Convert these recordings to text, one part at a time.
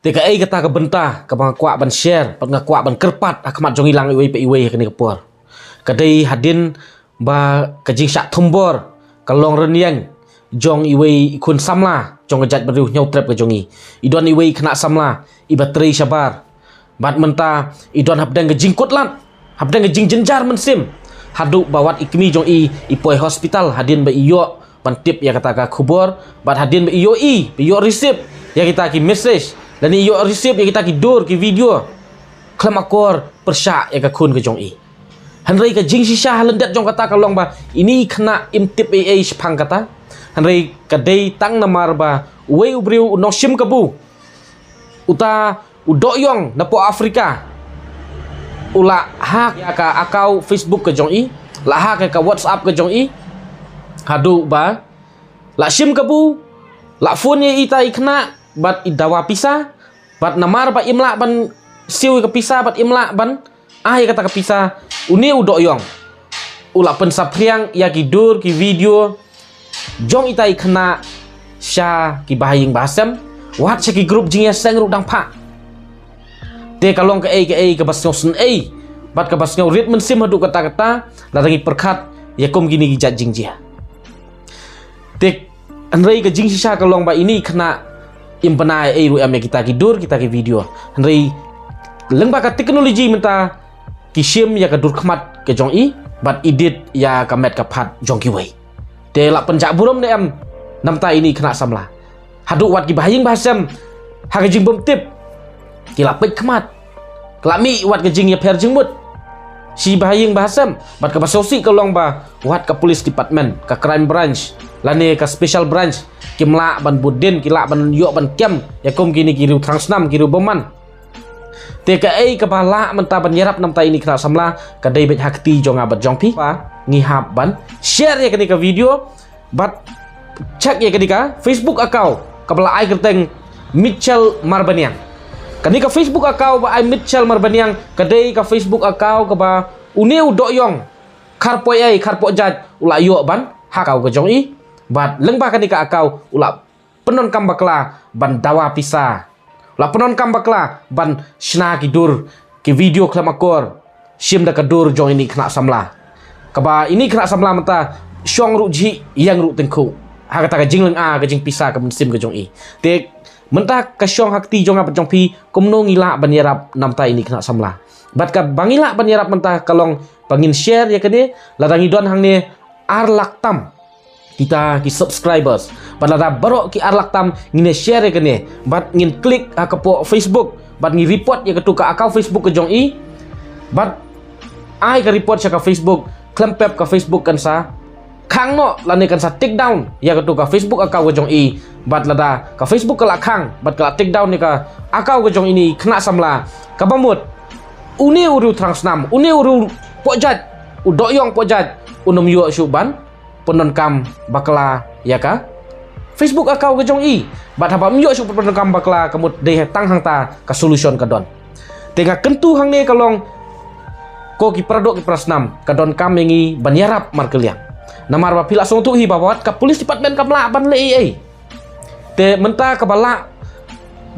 Teka ai kata ke bentah ke kuak ban share, pat kuak ban kerpat akmat jong hilang iwe pe iwe kini kepor. Kadai hadin ba kajing syak thumbor kalong reniang jong iwe ikun samla jong ngejat beriu nyau trap ke jongi. Idon iwe kena samla i bateri sabar. Bat menta idon habdang ke jingkut lat. Habdang ke jing jenjar mensim. Haduk bawat ikmi jong ipoi hospital hadin ba iyo ban tip ya kata ka kubur bat hadin ba iyo receipt ya kita ki message dan iyo receipt ya kita ki dur ki video klamakor persyak ya ka kun ke jong Henry ka jing shisha halendat jong kata kalong ba ini kena imtip sepang kata Henry kadai tang namar ba uwe ubriu unoshim kabu uta udoyong napo Afrika ula hak ya ka akau Facebook ke jong la hak ka WhatsApp ke jong hadu ba la sim kabu la phone ye ita ikna bat idawa pisa bat namar ba imla ban siu ke pisa bat imla ban ya kata ke pisa uni udoyong ula pensapriang ya kidur ki video jong ita ikna sya ki bahaying basem wat ki grup jing ya seng rudang pa te kalong ke basnyo sen bat ke basnyo rit mensim hadu kata-kata larangi perkat ya kom gini gijat jing jia te Henry ke jing sisa kalong ba ini kena impenai ru am kita kidur kita ke video Henry lengba ka teknologi menta kisim ya kadur khmat ke jong bat edit ya kamet kapat jong ki wei te la penjak burom ne am namta ini kena samla hadu wat ki bahaying basam ha ke jing bom tip kila pek khmat kelami wat ke jing ya per jing mut si bahaying basam bat ka basosi kalong ba wat ka police department ka crime branch lani ka special branch kimla ban budin kila ban yo ban kem ya kom kini kiru transnam kiru boman TKA kepala menta ban yerap namta ini kena samla kadai bet hakti jonga bat jongpi pa ngihap ban share ya kenika video bat cek ya kenika Facebook account kepala ai kerteng Mitchell Marbaniang kenika Facebook account ba ai Mitchell Marbaniang kadai ka Facebook account ka ba uneu doyong karpoi ai karpo jat ula yo ban hakau ke jong bat lengba kenika akau ula penon kambakla ban dawa pisa ula penon kambakla ban shna kidur ki video klamakor sim da kadur jong ini kena samla kaba ini kena samla mata syong ruji yang ru tengku ha kata ka jingleng ke jing pisa ke sim ke jong te menta ka syong hakti jong apa jong pi komno ngila ban yarap namta ini kena samla bat ka bangila ban yarap menta kalong bangin share ya kene ladangi don hang ne ar laktam kita ki subscribers pada baru ki arlak tam ngine share ke ne bat ngin klik ke po Facebook bat ngi report ya ketu ka account Facebook ke jong bat ai ke report ke Facebook klempep ke Facebook kan sa khang no lane kan sa take down ya ketu ka Facebook account ke jong bat lada ka Facebook ke khang bat ka take down ni ka account ke jong ini kena samla ka bamut uni uru transnam uni uru pojat udoyong pojat unum yo syuban penon kam bakla ya ka Facebook akau ke jong bat haba myo su penon kam bakla kemut de tang hang ta ka solution ka don tengah kentu hang ne kalong ko ki pradok ki prasnam ka don kam yengi banyarap markeliang namar ba pila song tu hi bawat ka police department kam la ban le te menta ka bala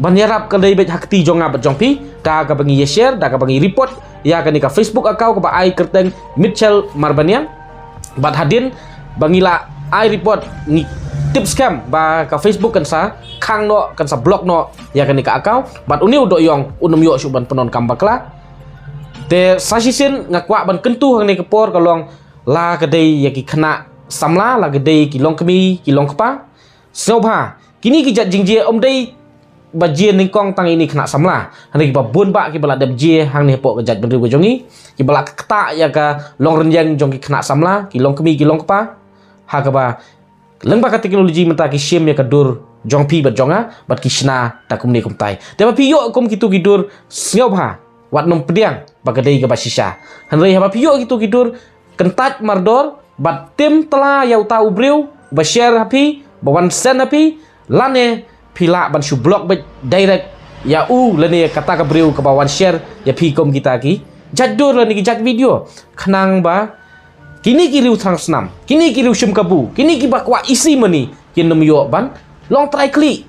banyarap ka dei bet hakti jonga bat jong pi da ka bangi share da ka bangi report ya ka ni ka Facebook akau ka ba ai kerteng Mitchell Marbaniang bat hadin bangila ai report ni tip scam ba ka Facebook kan sa khang no kan sa blog no ya kan ka account bat uni udo yong unum yo suban penon kambakla te sasisin ngakwa ban kentu hang ni kepor kalong la kadai ya ki kena samla la kadai ki long kemi ki long kpa sobha kini ki jat jingje om dei bajie ningkong tang ini kena samla hani ki babun ba ki bala dab je hang ni pok jat benru jongi ki bala kta ya ka long renjang jong ki kena samla ki long kemi ki long kpa hakaba lengba ka teknologi menta ki sim ya kadur jong pi bat jonga bat kishna ta kumni kumtai te ba piyo kum kitu kidur snobha wat nom pediang bagadai ka basisha hanrei haba piyo kitu kidur kentat mardor bat tim tela ya uta ubreu ba share hapi ba wan sen hapi lane pila ban su blog bet direct ya lane kata ka breu ka ba wan share ya pi kom kita ki jadur lane ki jat video khnang ba kini kiriu transnam kini kiriu sim kabu kini ki bakwa isi mani kin nom yo ban long try klik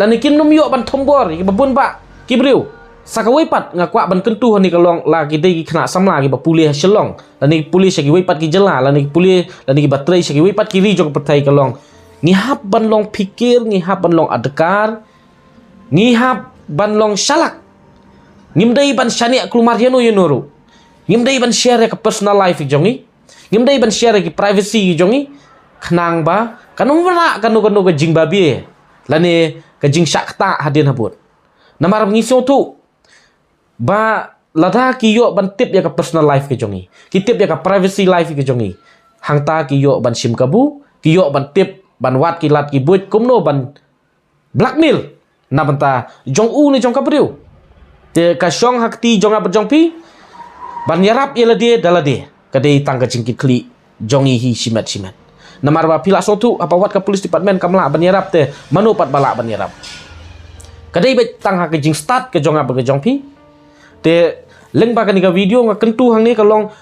lani kin nom yo ban thombor ki babun ba ki briu sakawai pat ngakwa ban kentu hani kalong la ki dei ki khna samla ki ba pulih shelong lani pulih sagi wai pat ki jela lani pulih lani ki batrai sagi wai pat ki ri jong pertai kalong ngihap ban long pikir ngihap ban long adekar ngihap ban long shalak ngimdai ban shani klumar yano yanoru ngimdai ban share ke personal life jongi ngimdai ban share ki privacy jongi khnang ba kanu wala kanu ke jing babi lani ke jing shakta hadin habut namar ngisio tu ba lada ki yo ban tip ya ke personal life ke jongi ki tip ya ke privacy life ke jongi hangta ki yo ban sim kabu ki yo ban tip ban wat ki lat ki buit kumno ban blackmail na banta jong u ni jong kabriu te ka shong hakti jong ap jong pi ban yarap yela dia dalade kadai tangga jingkit kli jongi hi simat namar ba pila sotu apa wat ka police department kamla ban yarap te manu pat bala ban yarap kadai bet tang hak jing start ke jong ap ke jong pi te leng ba ka video nga kentu hang ni kalong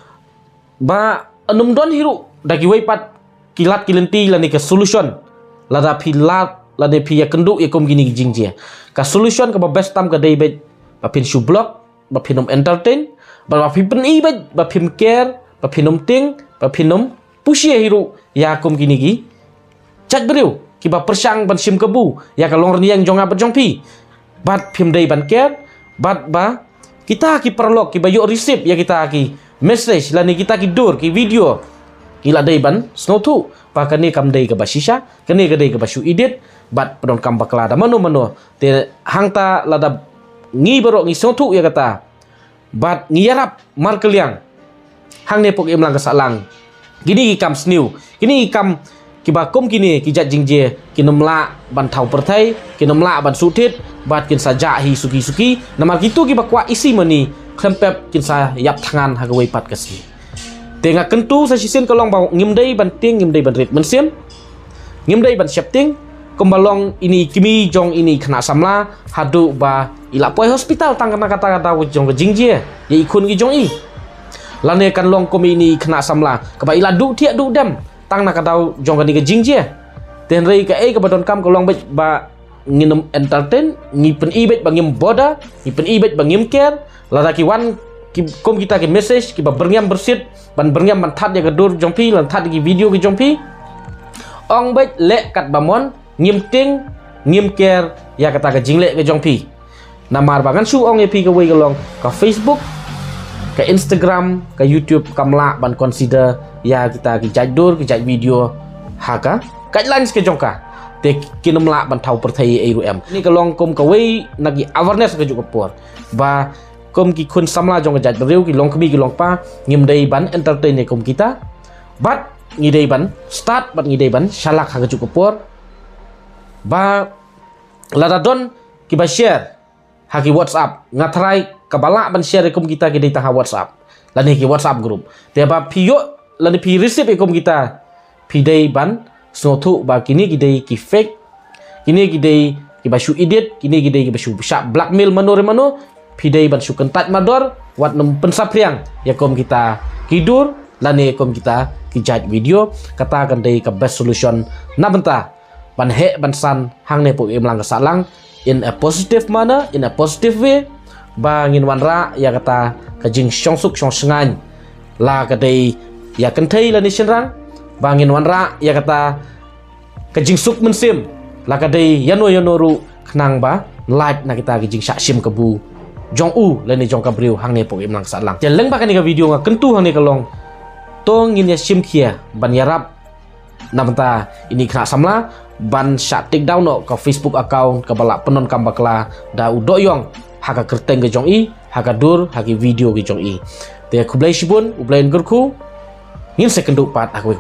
ba anum don hiru dagi wai pat kilat kilenti lani ke solution lada pilat lade pi ya kendu ya kom gini jing je ka solution ka ba best tam ka dai bet ba pin shu block ba pinom entertain ba pin pen i bet ba pin care ba pinom ting ba pinom pushi hiru ya kom gini gi chat beriu ki ba persang ban sim kebu ya ka long yang jong ap jong pi bat pim dai ban care bat ba kita ki perlok ki bayo receipt ya kita ki message lani kita ki dur ki video ila dai ban snow tu pa kani kam dai ka basisha kani ka dai ka basu edit bat pedon kam bakla da mano te hangta lada ngi bero ngi snow tu ya kata bat ngiyarap mar keliang hang ne pok imlang ka salang gini ki kam snew gini kam ki ba kom kini ki jat jingje ki nomla ban thau perthai ki nomla ban sutit bat kin saja hi suki namar gitu ki ba kwa isi mani klempep kin sa yap tangan ha wei pat kasi tenga kentu sa sisin kolong ba ngimdai ban ting ngimdai ban rit mensim ngimdai ban shapting kombalong ini kimi jong ini kena samla hadu ba ila poi hospital tang kana kata jong jingje ya ikun ki jong i lane kan long kom ini kena samla ka ba ila du tiak du dam tang na kata jong kan ke jingje ten rei ka e ka badon kam kolong ba nginem entertain ngi pen ibet bangim boda ngi pen ibet bangim care lada ki wan ki kom kita ki message ki ba berngam bersit ban berngam ban that ya gadur jongpi lan that ki video ki jongpi ong bet le kat bamon ngim ting ngim care ya kata ka jingle ke jongpi namar bangan su ong epi ka wei ka long ka Facebook ka Instagram ka YouTube kamla ban consider ya kita ki jadur ki jaj video haka guidelines ke jongka te kinom la ban thau perthai ai ru em ni ka long kom ka wei nagi awareness ka juk por ba kom ki khun samla jong ka jaj reu ki long kami ki long pa ngim dei ban entertain ne kom kita bat ngi dei ban start bat ngi dei ban shalak ha ka juk por ba ladadon ki ba share ha ki WhatsApp ngatrai ka bala ban share kom kita ki dei ta WhatsApp lani ki WhatsApp group te ba piyo lani pi receive kom kita pi dei ban snotu ba kini gidei ki fake kini gidei ki basu edit kini gidei ki basu syak blackmail mano pidei ban su kentat mador wat nem pensapriang ya kom kita kidur lane kom kita ki jaj video kata kan dei ka best solution na benta ban he ban san hang ne po imlang salang in a positive manner in a positive way ba ngin wanra ya kata ka jing syongsuk syong sengan la ka dei ya kenthei lani senrang bangin wanra ya kata kejing suk mensim laka dei yano ru khnang ba live na kita kejing saksim kebu jong u leni jong kabriu hang ne pok imlang salang jeleng ba kan ka video nga kentu hang ne kalong tong ngin ya sim khia ban yarap namta ini kena samla ban syak take down no ka Facebook account ka bala penon kam bakla da udoyong haka kerteng ke jong i haka dur haki video ke jong i te kublai shibun ublain gurku ngin sekenduk pat aku